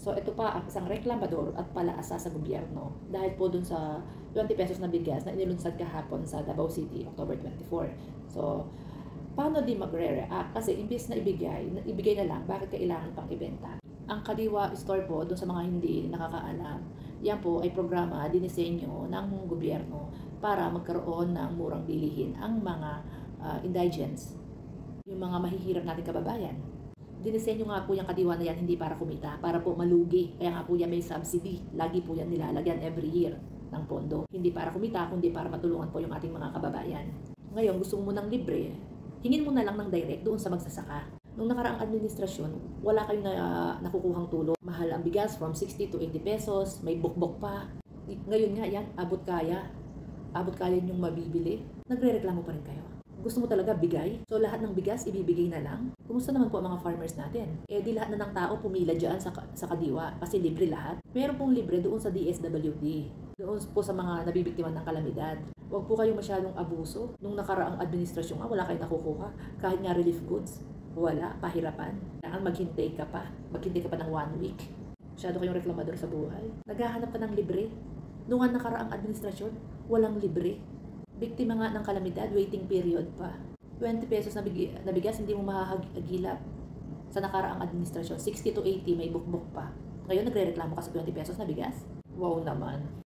So ito pa ang isang reklamador at palaasa sa gobyerno dahil po dun sa 20 pesos na bigas na inilunsad kahapon sa Davao City, October 24. So paano di magre-react? Kasi imbis na ibigay na lang, bakit kailangan pang ibenta? Ang Kadiwa Store po, doon sa mga hindi nakakaalam, yan po ay programa dinisenyo ng gobyerno para magkaroon ng murang bilihin ang mga indigents, yung mga mahihirap nating kababayan. Dinisenyo nga po yung Kadiwa na yan hindi para kumita, para po malugi. Kaya nga po yan may subsidy. Lagi po yan nilalagyan every year ng pondo. Hindi para kumita, kundi para matulungan po yung ating mga kababayan. Ngayon, gusto mo ng libre, hingin mo na lang ng direct doon sa magsasaka. Nung nakaraang administrasyon, wala kayong nakukuhang tulong. Mahal ang bigas from 60 to 80 pesos, may bukbok pa. Ngayon nga yan, abot kaya yung mabibili. Nagre-reklamo pa rin kayo. Gusto mo talaga bigay? So lahat ng bigas ibibigay na lang? Kumusta naman po ang mga farmers natin? Eh di lahat na ng tao pumila dyan sa Kadiwa kasi libre lahat. Meron pong libre doon sa DSWD. Doon po sa mga nabibiktima ng kalamidad. Huwag po kayong masyadong abuso. Nung nakaraang administrasyon wala kayong nakukuha. Kahit nga relief goods, wala, pahirapan. Kailangan maghintay ka pa ng 1 week. Masyado kayong reklamador sa buhay. Naghahanap ka ng libre. Noong nakaraang administrasyon, walang libre. Biktima nga ng kalamidad, waiting period pa. 20 pesos na bigas, hindi mo mahahagilap. Sa nakaraang administrasyon, 60 to 80 may bukbok pa. Ngayon nagre-reklamo ka sa 20 pesos na bigas? Wow naman.